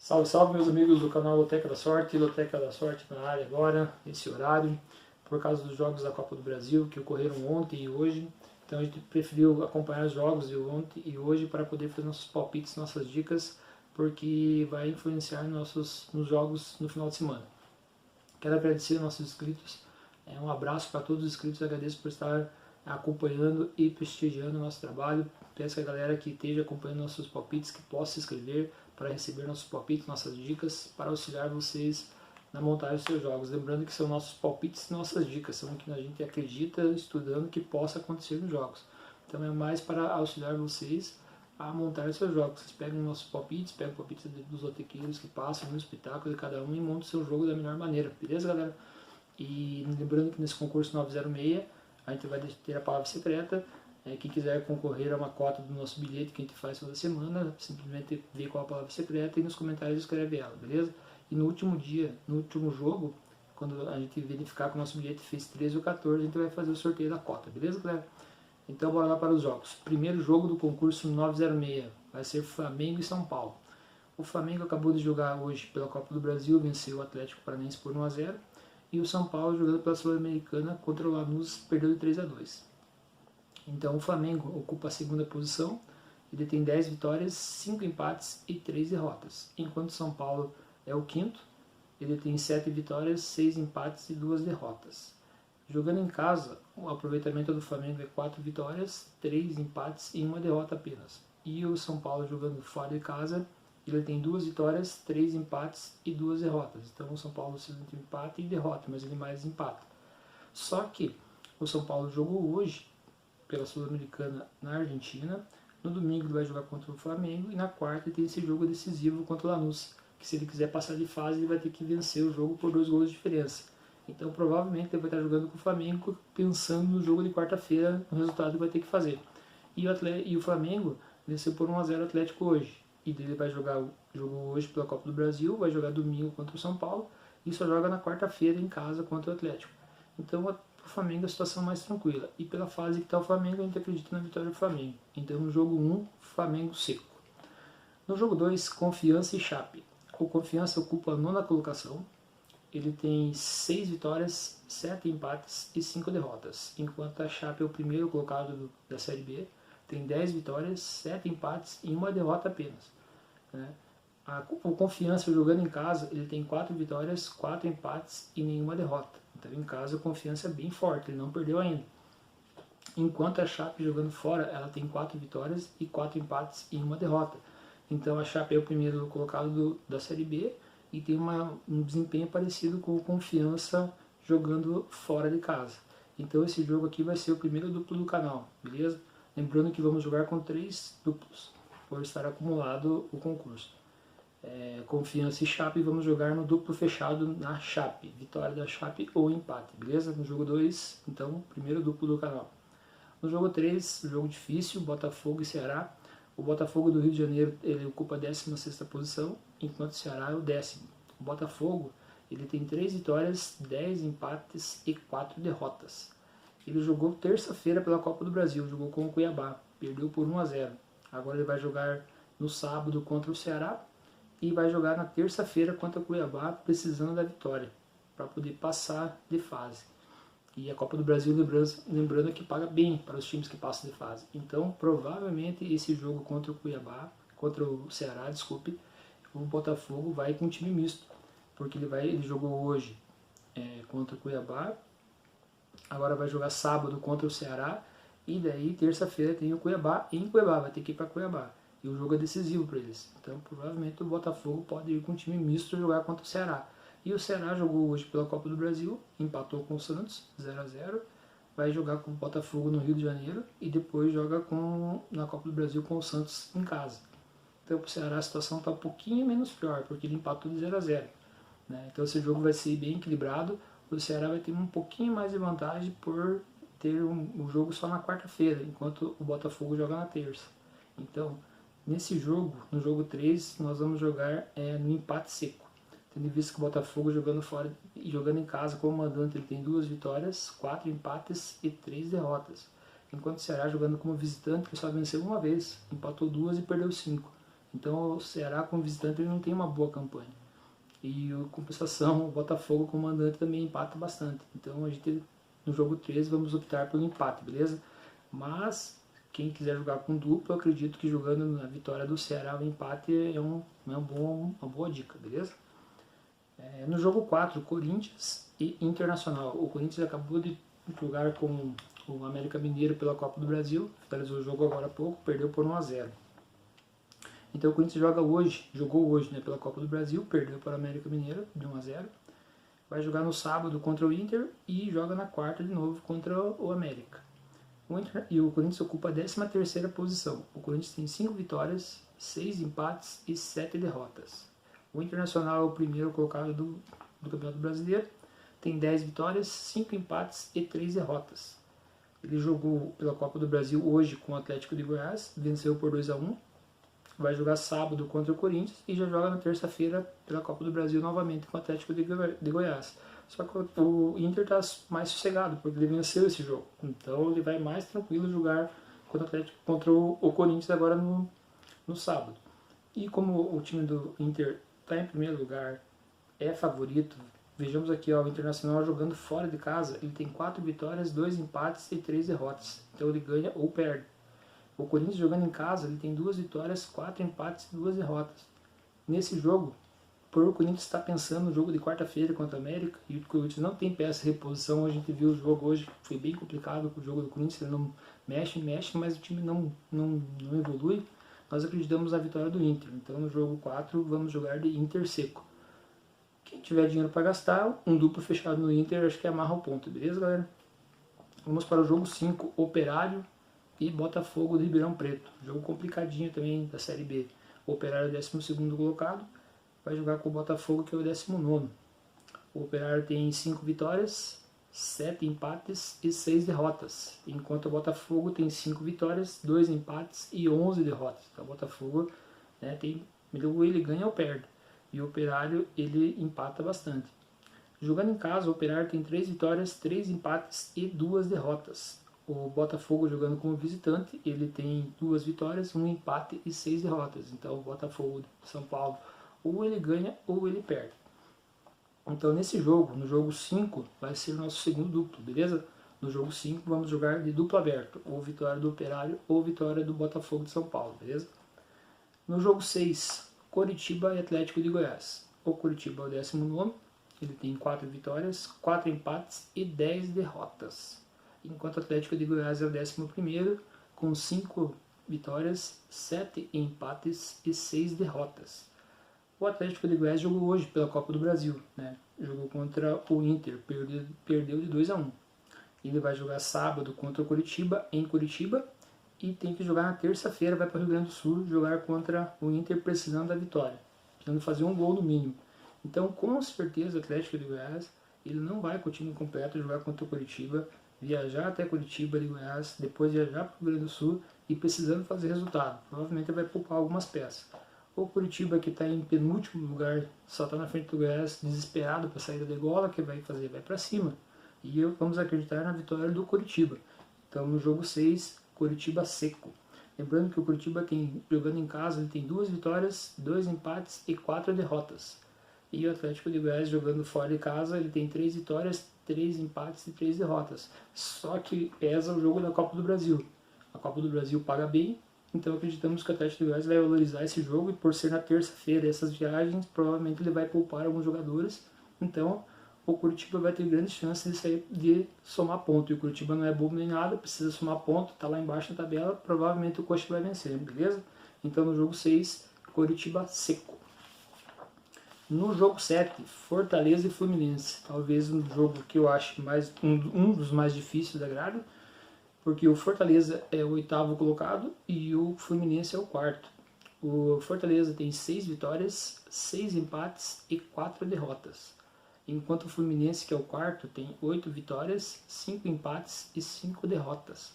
Salve, salve meus amigos do canal Loteca da Sorte, Loteca da Sorte na área agora, nesse horário, por causa dos jogos da Copa do Brasil que ocorreram ontem e hoje. Então a gente preferiu acompanhar os jogos de ontem e hoje para poder fazer nossos palpites, nossas dicas, porque vai influenciar nos jogos no final de semana. Quero agradecer aos nossos inscritos, um abraço para todos os inscritos, agradeço por estar acompanhando e prestigiando o nosso trabalho. Peço que a galera que esteja acompanhando nossos palpites que possa se inscrever para receber nossos palpites, nossas dicas, para auxiliar vocês na montagem dos seus jogos. Lembrando que são nossos palpites e nossas dicas, são o que a gente acredita, estudando, que possa acontecer nos jogos. Então é mais para auxiliar vocês a montar os seus jogos. Vocês pegam nossos palpites, pegam palpites dos lotequeiros que passam no espetáculo de cada um e montam o seu jogo da melhor maneira, beleza, galera? E lembrando que nesse concurso 906 a gente vai ter a palavra secreta. Quem quiser concorrer a uma cota do nosso bilhete que a gente faz toda semana, simplesmente vê qual a palavra secreta e nos comentários escreve ela, beleza? E no último dia, no último jogo, quando a gente verificar que o nosso bilhete fez 13 ou 14, a gente vai fazer o sorteio da cota, beleza, galera? Então bora lá para os jogos. Primeiro jogo do concurso 906 vai ser Flamengo e São Paulo. O Flamengo acabou de jogar hoje pela Copa do Brasil, venceu o Atlético Paranaense por 1 a 0. E o São Paulo, jogando pela Sul-Americana contra o Lanús, perdeu de 3 a 2. Então o Flamengo ocupa a segunda posição, ele tem 10 vitórias, 5 empates e 3 derrotas. Enquanto o São Paulo é o quinto, ele tem 7 vitórias, 6 empates e 2 derrotas. Jogando em casa, o aproveitamento do Flamengo é 4 vitórias, 3 empates e 1 derrota apenas. E o São Paulo, jogando fora de casa, ele tem 2 vitórias, 3 empates e 2 derrotas. Então o São Paulo se tem empate e derrota, mas ele mais empata. Só que o São Paulo jogou hoje pela Sul-Americana na Argentina, no domingo ele vai jogar contra o Flamengo e na quarta tem esse jogo decisivo contra o Lanús, que se ele quiser passar de fase ele vai ter que vencer o jogo por 2 gols de diferença. Então provavelmente ele vai estar jogando com o Flamengo pensando no jogo de quarta-feira, no resultado que vai ter que fazer. E o Flamengo venceu por 1 a 0 o Atlético hoje, e ele vai jogar jogou hoje pela Copa do Brasil, vai jogar domingo contra o São Paulo e só joga na quarta-feira em casa contra o Atlético. Então o Flamengo é a situação mais tranquila. E pela fase que está o Flamengo, a gente acredita na vitória do Flamengo. Então no jogo 1, Flamengo seco. No jogo 2, Confiança e Chape. O Confiança ocupa a 9ª colocação. Ele tem 6 vitórias, 7 empates e 5 derrotas. Enquanto a Chape é o primeiro colocado da Série B. Tem 10 vitórias, 7 empates e 1 derrota apenas. O Confiança, jogando em casa, ele tem 4 vitórias, 4 empates e nenhuma derrota. Então em casa a Confiança é bem forte, ele não perdeu ainda. Enquanto a Chape, jogando fora, ela tem 4 vitórias e 4 empates e 1 derrota. Então a Chape é o primeiro colocado da Série B e tem um desempenho parecido com o Confiança jogando fora de casa. Então esse jogo aqui vai ser o primeiro duplo do canal, beleza? Lembrando que vamos jogar com 3 duplos, por estar acumulado o concurso. Confiança e Chape, vamos jogar no duplo fechado na Chape, vitória da Chape ou empate, beleza? No jogo 2, então, primeiro duplo do canal. No jogo 3, jogo difícil, Botafogo e Ceará. O Botafogo do Rio de Janeiro, ele ocupa a 16ª posição, enquanto o Ceará é o 10º. O Botafogo, ele tem 3 vitórias, 10 empates e 4 derrotas. Ele jogou terça-feira pela Copa do Brasil, jogou com o Cuiabá, perdeu por 1 a 0. Agora ele vai jogar no sábado contra o Ceará, e vai jogar na terça-feira contra o Cuiabá, precisando da vitória, para poder passar de fase. E a Copa do Brasil, lembrando que paga bem para os times que passam de fase. Então, provavelmente, esse jogo contra o Cuiabá, contra o Ceará, o Botafogo vai com um time misto, porque ele jogou hoje contra o Cuiabá, agora vai jogar sábado contra o Ceará, e daí terça-feira tem o Cuiabá, em Cuiabá, vai ter que ir para Cuiabá. E o jogo é decisivo para eles. Então, provavelmente, o Botafogo pode ir com um time misto jogar contra o Ceará. E o Ceará jogou hoje pela Copa do Brasil, empatou com o Santos, 0 a 0. Vai jogar com o Botafogo no Rio de Janeiro e depois joga na Copa do Brasil com o Santos em casa. Então, para o Ceará a situação está um pouquinho menos pior, porque ele empatou de 0 a 0. Então, esse jogo vai ser bem equilibrado. O Ceará vai ter um pouquinho mais de vantagem por ter um jogo só na quarta-feira, enquanto o Botafogo joga na terça. Então, nesse jogo, no jogo 3, nós vamos jogar no empate seco. Tendo visto que o Botafogo jogando fora e jogando em casa como mandante, ele tem 2 vitórias, 4 empates e 3 derrotas. Enquanto o Ceará jogando como visitante, ele só venceu uma vez, empatou 2 e perdeu 5. Então o Ceará como visitante ele não tem uma boa campanha. E em compensação, o Botafogo como mandante também empata bastante. Então a gente no jogo 13 vamos optar pelo empate, beleza? Mas quem quiser jogar com duplo, eu acredito que jogando na vitória do Ceará, o empate é uma boa dica, beleza? No jogo 4, Corinthians e Internacional. O Corinthians acabou de jogar com o América Mineiro pela Copa do Brasil, finalizou o jogo agora há pouco, perdeu por 1-0. Então o Corinthians jogou hoje, né, pela Copa do Brasil, perdeu para o América Mineiro de 1-0. Vai jogar no sábado contra o Inter e joga na quarta de novo contra o América. E o Corinthians ocupa a 13ª posição. O Corinthians tem 5 vitórias, 6 empates e 7 derrotas. O Internacional é o primeiro colocado do Campeonato Brasileiro, tem 10 vitórias, 5 empates e 3 derrotas. Ele jogou pela Copa do Brasil hoje com o Atlético de Goiás, venceu por 2-1. Vai jogar sábado contra o Corinthians e já joga na terça-feira pela Copa do Brasil novamente com o Atlético de Goiás. Só que o Inter está mais sossegado, porque ele venceu esse jogo. Então ele vai mais tranquilo jogar contra o Corinthians agora no sábado. E como o time do Inter está em primeiro lugar, é favorito, vejamos aqui ó, o Internacional jogando fora de casa, ele tem 4 vitórias, 2 empates e 3 derrotas. Então ele ganha ou perde. O Corinthians jogando em casa, ele tem 2 vitórias, 4 empates e 2 derrotas. Nesse jogo, por o Corinthians estar pensando no jogo de quarta-feira contra o América, e o Corinthians não tem peça de reposição, a gente viu o jogo hoje, foi bem complicado o jogo do Corinthians, ele não mexe, mas o time não evolui. Nós acreditamos na vitória do Inter, então no jogo 4 vamos jogar de Inter seco. Quem tiver dinheiro para gastar, um duplo fechado no Inter, acho que amarra o ponto, beleza galera? Vamos para o jogo 5, Operário e Botafogo de Ribeirão Preto. Jogo complicadinho também da Série B. O Operário é o 12º colocado, vai jogar com o Botafogo que é o 19º. O Operário tem 5 vitórias, 7 empates e 6 derrotas, enquanto o Botafogo tem 5 vitórias, 2 empates e 11 derrotas. Então o Botafogo, né, ele ganha ou perde, e o Operário ele empata bastante. Jogando em casa, o Operário tem 3 vitórias, 3 empates e 2 derrotas. O Botafogo jogando como visitante, ele tem 2 vitórias, 1 empate e 6 derrotas. Então o Botafogo de São Paulo ou ele ganha ou ele perde. Então nesse jogo, no jogo 5, vai ser o nosso segundo duplo, beleza? No jogo 5 vamos jogar de duplo aberto, ou vitória do Operário ou vitória do Botafogo de São Paulo, beleza? No jogo 6, Coritiba e Atlético de Goiás. O Coritiba é o 19º, ele tem 4 vitórias, 4 empates e 10 derrotas. Enquanto o Atlético de Goiás é o 11º, com 5 vitórias, 7 empates e 6 derrotas. O Atlético de Goiás jogou hoje pela Copa do Brasil, né? Jogou contra o Inter, perdeu de 2-1. Ele vai jogar sábado contra o Coritiba, em Curitiba, e tem que jogar na terça-feira, vai para o Rio Grande do Sul, jogar contra o Inter precisando da vitória, precisando fazer um gol no mínimo. Então, com certeza, o Atlético de Goiás, ele não vai com o time completo jogar contra o Curitiba, viajar até Curitiba de Goiás, depois viajar para o Rio Grande do Sul e precisando fazer resultado. Provavelmente vai poupar algumas peças. O Curitiba, que está em penúltimo lugar, só está na frente do Goiás, desesperado para sair da degola, que vai fazer? Vai para cima. E vamos acreditar na vitória do Curitiba. Então no jogo 6, Curitiba seco. Lembrando que o Curitiba jogando em casa, ele tem 2 vitórias, 2 empates e 4 derrotas. E o Atlético de Goiás jogando fora de casa, ele tem 3 vitórias, 3 empates e 3 derrotas. Só que pesa o jogo da Copa do Brasil. A Copa do Brasil paga bem, então acreditamos que o Atlético de Goiás vai valorizar esse jogo, e por ser na terça-feira essas viagens, provavelmente ele vai poupar alguns jogadores. Então o Curitiba vai ter grandes chances de somar ponto. E o Curitiba não é bobo nem nada, precisa somar ponto, está lá embaixo na tabela, provavelmente o Coxa vai vencer, beleza? Então no jogo 6, Curitiba seco. No jogo 7, Fortaleza e Fluminense. Talvez um jogo que eu acho um dos mais difíceis da grade, porque o Fortaleza é o 8º colocado e o Fluminense é o 4º. O Fortaleza tem 6 vitórias, 6 empates e 4 derrotas. Enquanto o Fluminense, que é o 4º, tem 8 vitórias, 5 empates e 5 derrotas.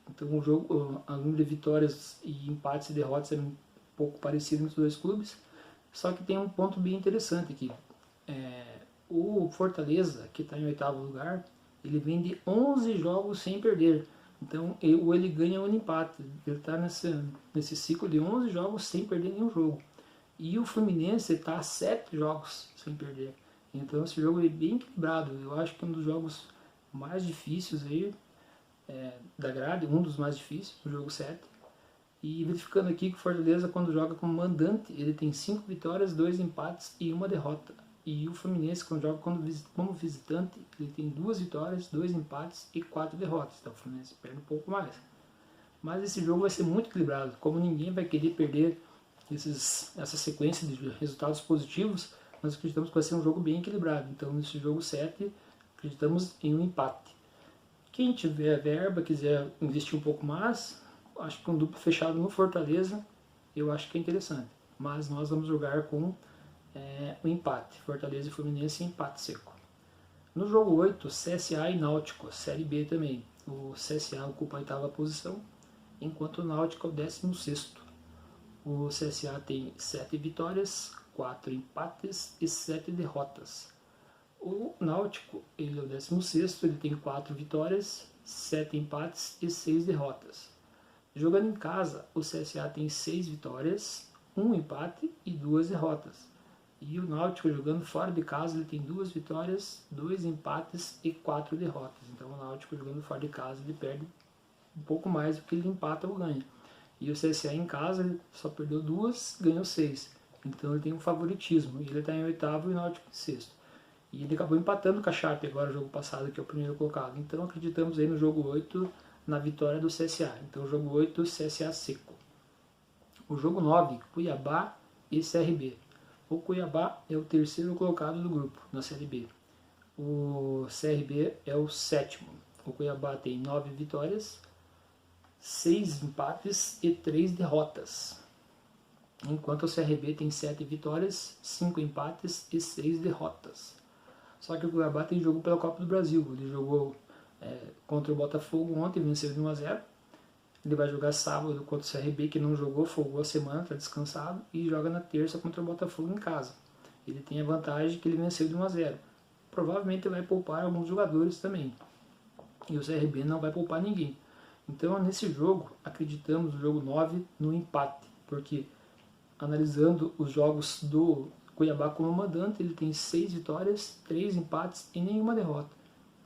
Então o jogo, a número de vitórias e empates e derrotas é um pouco parecido entre os dois clubes. Só que tem um ponto bem interessante aqui. O Fortaleza, que está em 8º lugar, ele vem de 11 jogos sem perder. Então, ou ele ganha ou ele empata. Ele está nesse ciclo de 11 jogos sem perder nenhum jogo. E o Fluminense está a 7 jogos sem perder. Então, esse jogo é bem equilibrado. Eu acho que é um dos jogos mais difíceis aí da grade, um dos mais difíceis, o jogo 7. E verificando aqui que o Fortaleza, quando joga como mandante, ele tem 5 vitórias, 2 empates e 1 derrota. E o Fluminense, quando joga como visitante, ele tem 2 vitórias, 2 empates e 4 derrotas. Então o Fluminense perde um pouco mais. Mas esse jogo vai ser muito equilibrado. Como ninguém vai querer perder essa sequência de resultados positivos, nós acreditamos que vai ser um jogo bem equilibrado. Então nesse jogo 7, acreditamos em um empate. Quem tiver verba, quiser investir um pouco mais, acho que um duplo fechado no Fortaleza, eu acho que é interessante. Mas nós vamos jogar com o empate. Fortaleza e Fluminense, empate seco. No jogo 8, CSA e Náutico, Série B também. O CSA ocupa a 8ª posição, enquanto o Náutico é o 16º. O CSA tem 7 vitórias, 4 empates e 7 derrotas. O Náutico, ele é o 16º, ele tem 4 vitórias, 7 empates e 6 derrotas. Jogando em casa, o CSA tem 6 vitórias, 1 empate e 2 derrotas. E o Náutico, jogando fora de casa, ele tem 2 vitórias, 2 empates e 4 derrotas. Então o Náutico, jogando fora de casa, ele perde um pouco mais do que ele empata ou ganha. E o CSA em casa, ele só perdeu 2, ganhou 6. Então ele tem um favoritismo. Ele está em 8º e o Náutico em 6º. E ele acabou empatando com a Chape agora, no jogo passado, que é o primeiro colocado. Então acreditamos aí no jogo 8, na vitória do CSA. Então o jogo 8, CSA seco. O jogo 9, Cuiabá e CRB. O Cuiabá é o 3º colocado do grupo, na Série B. O CRB é o 7º. O Cuiabá tem 9 vitórias, 6 empates e 3 derrotas. Enquanto o CRB tem 7 vitórias, 5 empates e 6 derrotas. Só que o Cuiabá tem jogo pela Copa do Brasil. Ele jogou contra o Botafogo ontem, venceu de 1-0. Ele vai jogar sábado contra o CRB, que não jogou, folgou a semana, está descansado, e joga na terça contra o Botafogo em casa. Ele tem a vantagem que ele venceu de 1-0. Provavelmente ele vai poupar alguns jogadores também. E o CRB não vai poupar ninguém. Então, nesse jogo, acreditamos no jogo 9 no empate, porque analisando os jogos do Cuiabá como mandante, ele tem 6 vitórias, 3 empates e nenhuma derrota.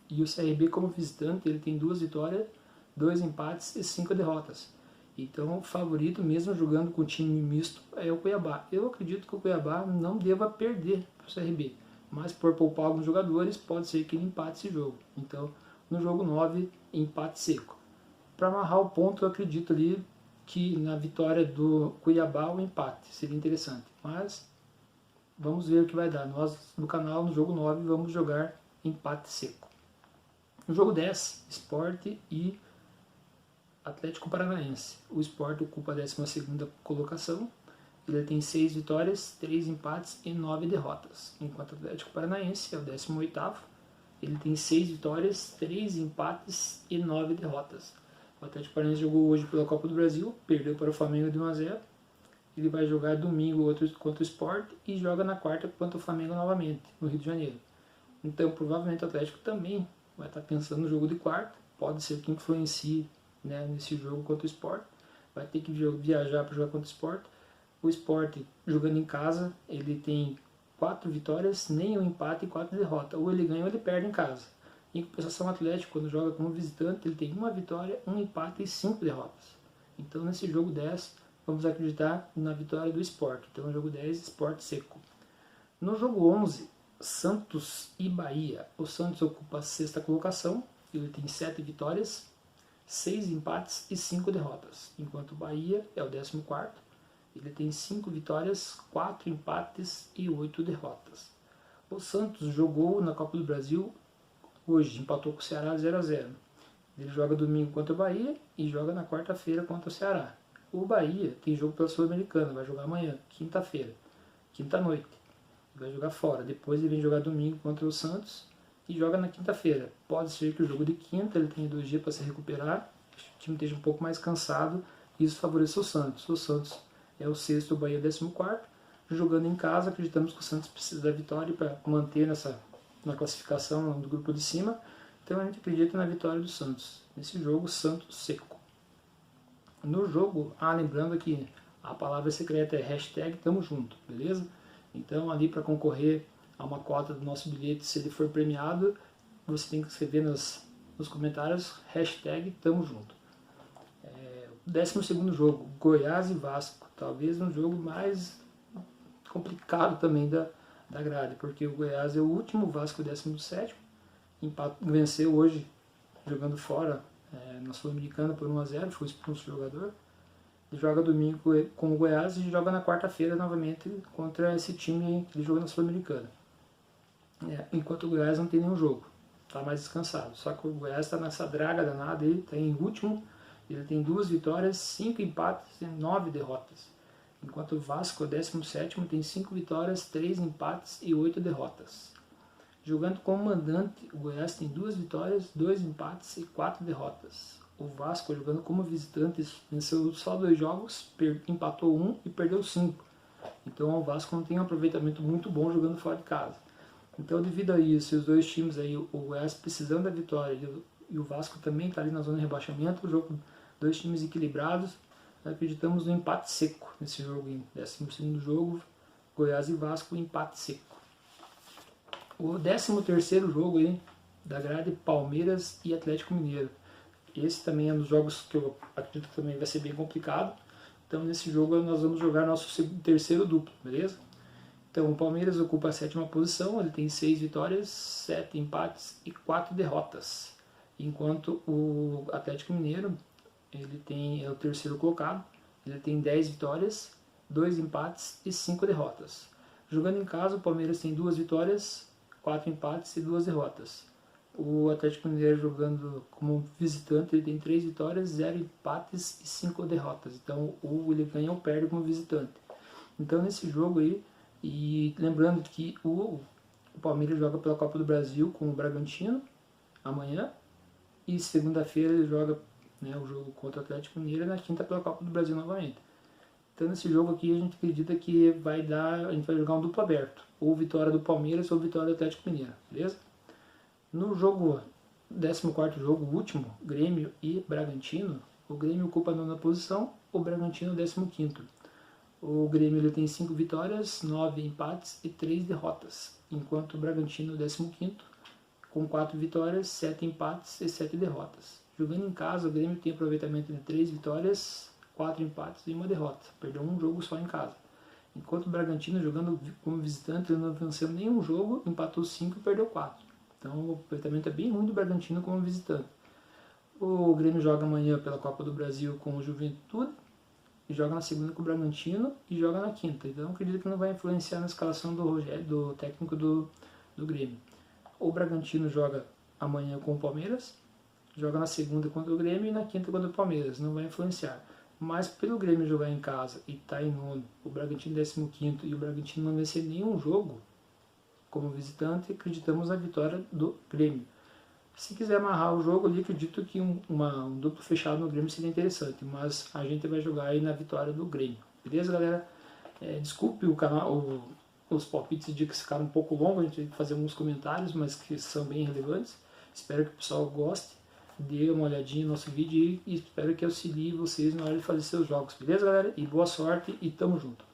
E o CRB como visitante, ele tem 2 vitórias, 2 empates e 5 derrotas. Então o favorito, mesmo jogando com time misto, é o Cuiabá. Eu acredito que o Cuiabá não deva perder para o CRB, mas por poupar alguns jogadores, pode ser que ele empate esse jogo. Então, no jogo 9, empate seco. Para amarrar o ponto, eu acredito ali que na vitória do Cuiabá o empate seria interessante. Mas vamos ver o que vai dar. Nós no canal, no jogo 9, vamos jogar empate seco. No jogo 10, Sport e Atlético Paranaense. O Sport ocupa a 12ª colocação. Ele tem 6 vitórias, 3 empates e 9 derrotas. Enquanto o Atlético Paranaense é o 18º. Ele tem 6 vitórias, 3 empates e 9 derrotas. O Atlético Paranaense jogou hoje pela Copa do Brasil, perdeu para o Flamengo de 1-0. Ele vai jogar domingo contra o Sport e joga na quarta contra o Flamengo novamente, no Rio de Janeiro. Então, provavelmente o Atlético também vai estar pensando no jogo de quarta. Pode ser que influencie, né, nesse jogo contra o Sport. Vai ter que viajar para jogar contra o Sport. O Sport, jogando em casa, ele tem 4 vitórias, nenhum empate e 4 derrotas. Ou ele ganha ou ele perde em casa. Em compensação, o Atlético, quando joga como visitante, ele tem 1 vitória, 1 empate e 5 derrotas. Então, nesse jogo 10, vamos acreditar na vitória do Sport. Então, no jogo 10, Sport seco. No jogo 11, Santos e Bahia. O Santos ocupa a 6ª colocação. Ele tem 7 vitórias, 6 empates e 5 derrotas. Enquanto o Bahia é o 14º. Ele tem 5 vitórias, 4 empates e 8 derrotas. O Santos jogou na Copa do Brasil hoje, empatou com o Ceará 0-0. Ele joga domingo contra o Bahia e joga na quarta-feira contra o Ceará. O Bahia tem jogo pela Sul-Americana, vai jogar amanhã, quinta-feira, quinta-noite. Vai jogar fora. Depois ele vem jogar domingo contra o Santos e joga na quinta-feira. Pode ser que o jogo de quinta ele tenha 2 dias para se recuperar, o time esteja um pouco mais cansado e isso favoreça o Santos. O Santos é o 6º, o Bahia é o 14º. Jogando em casa, acreditamos que o Santos precisa da vitória para manter na classificação do grupo de cima. Então a gente acredita na vitória do Santos. Nesse jogo, Santos seco. No jogo, lembrando que a palavra secreta é hashtag tamo junto, beleza? Então ali para concorrer a uma cota do nosso bilhete, se ele for premiado, você tem que escrever nos comentários hashtag tamo junto. O 12º jogo, Goiás e Vasco. Talvez um jogo mais complicado também da grade, porque o Goiás é o último, o Vasco é o 17º. Venceu hoje jogando fora na Sul-Americana por 1-0, foi expulso o jogador. Ele joga domingo com o Goiás e joga na quarta-feira novamente contra esse time que ele joga na Sul-Americana. Enquanto o Goiás não tem nenhum jogo, está mais descansado. Só que o Goiás está nessa draga danada, ele está em último, ele tem 2 vitórias, 5 empates e 9 derrotas. Enquanto o Vasco, o 17º, tem 5 vitórias, 3 empates e 8 derrotas. Jogando como mandante, o Goiás tem 2 vitórias, 2 empates e 4 derrotas. O Vasco, jogando como visitante, venceu só 2 jogos, empatou 1 e perdeu 5. Então o Vasco não tem um aproveitamento muito bom jogando fora de casa. Então, devido a isso, os dois times aí, o Goiás precisando da vitória e o Vasco também está ali na zona de rebaixamento, o jogo, 2 times equilibrados, acreditamos no empate seco nesse jogo, em 12º jogo, Goiás e Vasco, empate seco. O 13º jogo aí da grade, Palmeiras e Atlético Mineiro. Esse também é um dos jogos que eu acredito que também vai ser bem complicado. Então nesse jogo nós vamos jogar nosso terceiro duplo, beleza? Então o Palmeiras ocupa a 7ª posição, ele tem 6 vitórias, 7 empates e 4 derrotas. Enquanto o Atlético Mineiro, ele é o terceiro colocado, ele tem 10 vitórias, 2 empates e 5 derrotas. Jogando em casa, o Palmeiras tem 2 vitórias, 4 empates e 2 derrotas. O Atlético Mineiro, jogando como visitante, ele tem 3 vitórias, 0 empates e 5 derrotas. Então ou ele ganha ou perde como visitante. Então nesse jogo aí, e lembrando que o Palmeiras joga pela Copa do Brasil com o Bragantino amanhã, e segunda-feira ele joga o jogo contra o Atlético Mineiro, e na quinta pela Copa do Brasil novamente. Então nesse jogo aqui a gente acredita que a gente vai jogar um duplo aberto, ou vitória do Palmeiras ou vitória do Atlético Mineiro, beleza? No jogo, 14º jogo, o último, Grêmio e Bragantino, o Grêmio ocupa a 9ª posição, o Bragantino 15º. O Grêmio ele tem 5 vitórias, 9 empates e 3 derrotas, enquanto o Bragantino 15º, com 4 vitórias, 7 empates e 7 derrotas. Jogando em casa, o Grêmio tem aproveitamento de 3 vitórias, 4 empates e 1 derrota. Perdeu um jogo só em casa. Enquanto o Bragantino, jogando como visitante, ele não venceu nenhum jogo, empatou 5 e perdeu 4. Então o aproveitamento é bem ruim do Bragantino como visitante. O Grêmio joga amanhã pela Copa do Brasil com o Juventude, e joga na segunda com o Bragantino e joga na quinta. Então acredito que não vai influenciar na escalação do técnico do Grêmio. O Bragantino joga amanhã com o Palmeiras, joga na segunda contra o Grêmio e na quinta contra o Palmeiras. Não vai influenciar. Mas pelo Grêmio jogar em casa e estar em 9º, o Bragantino 15º e o Bragantino não vencer nenhum jogo como visitante, acreditamos na vitória do Grêmio. Se quiser amarrar o jogo ali, acredito que um duplo fechado no Grêmio seria interessante, mas a gente vai jogar aí na vitória do Grêmio. Beleza, galera? Desculpe o canal, os palpites de que ficaram um pouco longos, a gente tem que fazer alguns comentários, mas que são bem relevantes. Espero que o pessoal goste, dê uma olhadinha no nosso vídeo e espero que auxilie vocês na hora de fazer seus jogos. Beleza, galera? E boa sorte e tamo junto!